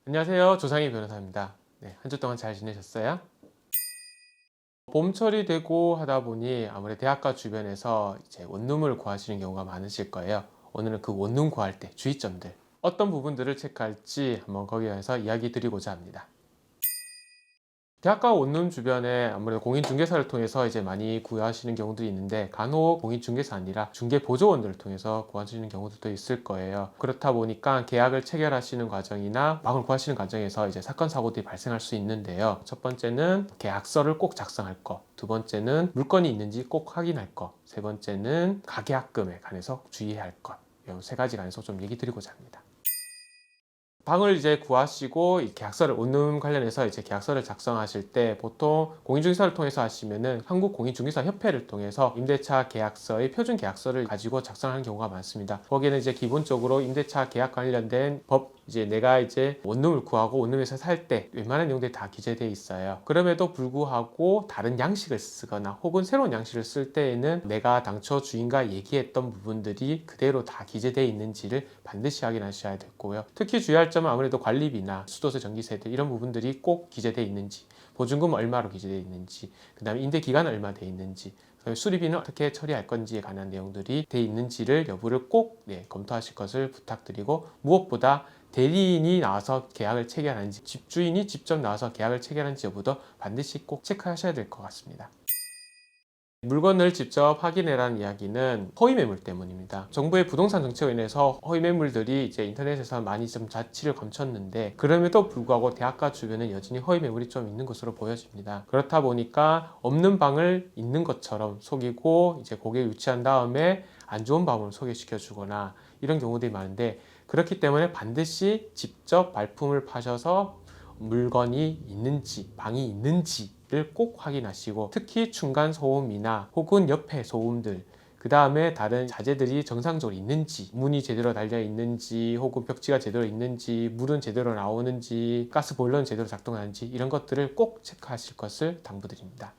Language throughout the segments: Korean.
안녕하세요. 조상희 변호사입니다. 네, 한 주 동안 잘 지내셨어요? 봄철이 되고 하다 보니 아무래도 대학가 주변에서 이제 원룸을 구하시는 경우가 많으실 거예요. 오늘은 그 원룸 구할 때 주의점들, 어떤 부분들을 체크할지 한번 거기에 대해서 이야기 드리고자 합니다. 대학가 원룸 주변에 아무래도 공인중개사를 통해서 이제 많이 구하시는 경우들이 있는데, 간혹 공인중개사 아니라 중개보조원들을 통해서 구하시는 경우도 있을 거예요. 그렇다 보니까 계약을 체결하시는 과정이나 방을 구하시는 과정에서 이제 사건 사고들이 발생할 수 있는데요. 첫 번째는 계약서를 꼭 작성할 것, 두 번째는 물건이 있는지 꼭 확인할 것, 세 번째는 가계약금에 관해서 주의해야 할 것, 이 세 가지 관해서 좀 얘기 드리고자 합니다. 방을 이제 구하시고 이 계약서를 원룸 관련해서 이제 계약서를 작성하실 때 보통 공인중개사를 통해서 하시면은 한국 공인중개사 협회를 통해서 임대차 계약서의 표준 계약서를 가지고 작성하는 경우가 많습니다. 거기에는 이제 기본적으로 임대차 계약 관련된 법, 이제 내가 이제 원룸을 구하고 원룸에서 살 때 웬만한 내용들이 다 기재되어 있어요. 그럼에도 불구하고 다른 양식을 쓰거나 혹은 새로운 양식을 쓸 때에는 내가 당초 주인과 얘기했던 부분들이 그대로 다 기재되어 있는지를 반드시 확인하셔야 되고요. 특히 주의할 점은 아무래도 관리비나 수도세, 전기세들 이런 부분들이 꼭 기재되어 있는지, 보증금 얼마로 기재되어 있는지, 그 다음에 임대 기간은 얼마 되어 있는지, 수리비는 어떻게 처리할 건지에 관한 내용들이 되어 있는지를 여부를 꼭 검토하실 것을 부탁드리고, 무엇보다 대리인이 나와서 계약을 체결하는지, 집주인이 직접 나와서 계약을 체결하는지 여부도 반드시 꼭 체크하셔야 될 것 같습니다. 물건을 직접 확인해라는 이야기는 허위 매물 때문입니다. 정부의 부동산 정책으로 인해서 허위 매물들이 이제 인터넷에서 많이 좀 자취를 감췄는데, 그럼에도 불구하고 대학가 주변은 여전히 허위 매물이 좀 있는 것으로 보여집니다. 그렇다 보니까 없는 방을 있는 것처럼 속이고 이제 고객을 유치한 다음에 안 좋은 방을 소개시켜 주거나 이런 경우들이 많은데, 그렇기 때문에 반드시 직접 발품을 파셔서 물건이 있는지, 방이 있는지를 꼭 확인하시고, 특히 중간 소음이나 혹은 옆에 소음들, 그 다음에 다른 자재들이 정상적으로 있는지, 문이 제대로 달려 있는지, 혹은 벽지가 제대로 있는지, 물은 제대로 나오는지, 가스 보일러는 제대로 작동하는지, 이런 것들을 꼭 체크하실 것을 당부드립니다.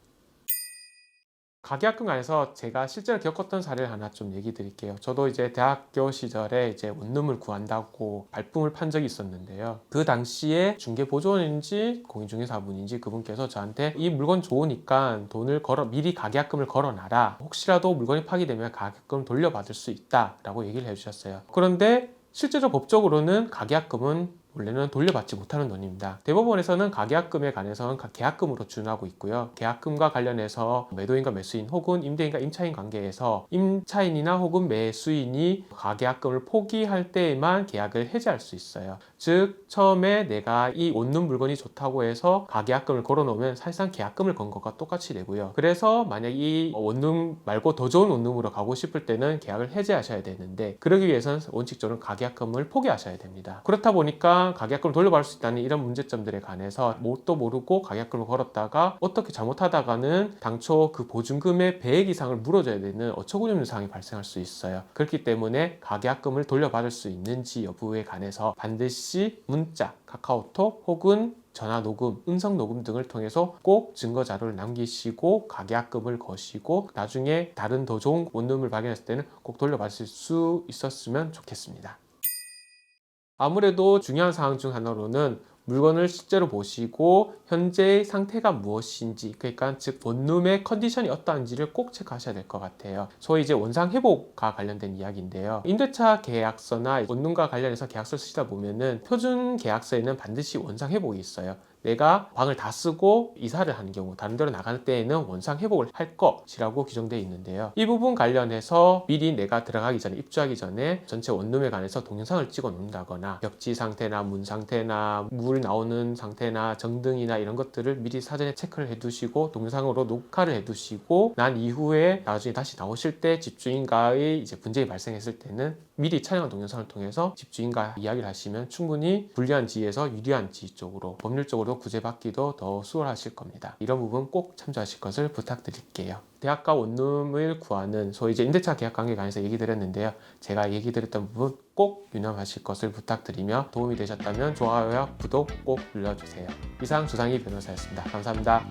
가계약금 관해서 제가 실제로 겪었던 사례를 하나 좀 얘기 드릴게요. 저도 이제 대학교 시절에 이제 원룸을 구한다고 발품을 판 적이 있었는데요. 그 당시에 중개보조원인지 공인중개사분인지 그분께서 저한테 이 물건 좋으니까 미리 가계약금을 걸어놔라. 혹시라도 물건이 파기되면 가계약금 돌려받을 수 있다라고 얘기를 해주셨어요. 그런데 실제로 법적으로는 가계약금은 원래는 돌려받지 못하는 돈입니다. 대법원에서는 가계약금에 관해서는 계약금으로 준하고 있고요. 계약금과 관련해서 매도인과 매수인 혹은 임대인과 임차인 관계에서 임차인이나 혹은 매수인이 가계약금을 포기할 때에만 계약을 해지할 수 있어요. 즉 처음에 내가 이 원룸 물건이 좋다고 해서 가계약금을 걸어놓으면 사실상 계약금을 건 것과 똑같이 되고요. 그래서 만약 이 원룸 말고 더 좋은 원룸으로 가고 싶을 때는 계약을 해지하셔야 되는데, 그러기 위해서는 원칙적으로 가계약금을 포기하셔야 됩니다. 그렇다 보니까 가계약금을 돌려받을 수 있다는 이런 문제점들에 관해서 뭣도 모르고 가계약금을 걸었다가 어떻게 잘못하다가는 당초 그 보증금의 배액 이상을 물어줘야 되는 어처구니없는 상황이 발생할 수 있어요. 그렇기 때문에 가계약금을 돌려받을 수 있는지 여부에 관해서 반드시 문자, 카카오톡 혹은 전화 녹음, 음성 녹음 등을 통해서 꼭 증거 자료를 남기시고 가계약금을 거시고 나중에 다른 더 좋은 원룸을 발견했을 때는 꼭 돌려받을 수 있었으면 좋겠습니다. 아무래도 중요한 사항 중 하나로는 물건을 실제로 보시고 현재의 상태가 무엇인지, 그러니까 즉 원룸의 컨디션이 어떠한지를 꼭 체크하셔야 될 것 같아요. 소위 이제 원상 회복과 관련된 이야기인데요. 임대차 계약서나 원룸과 관련해서 계약서를 쓰시다 보면은 표준 계약서에는 반드시 원상 회복이 있어요. 내가 방을 다 쓰고 이사를 하는 경우, 다른 데로 나갈 때에는 원상 회복을 할 것이라고 규정되어 있는데요. 이 부분 관련해서 미리 내가 들어가기 전에, 입주하기 전에 전체 원룸에 관해서 동영상을 찍어 놓는다거나, 벽지 상태나 문 상태나 물 나오는 상태나 정등이나 이런 것들을 미리 사전에 체크를 해두시고 동영상으로 녹화를 해두시고 난 이후에 나중에 다시 나오실 때 집주인과의 이제 분쟁이 발생했을 때는 미리 촬영한 동영상을 통해서 집주인과 이야기를 하시면 충분히 불리한 지에서 유리한 지 쪽으로, 법률적으로 구제받기도 더 수월하실 겁니다. 이런 부분 꼭 참조하실 것을 부탁드릴게요. 대학가 원룸을 구하는 소위 이제 임대차 계약 관계에 관해서 얘기 드렸는데요. 제가 얘기 드렸던 부분 꼭 유념하실 것을 부탁드리며, 도움이 되셨다면 좋아요와 구독 꼭 눌러주세요. 이상 조상희 변호사였습니다. 감사합니다.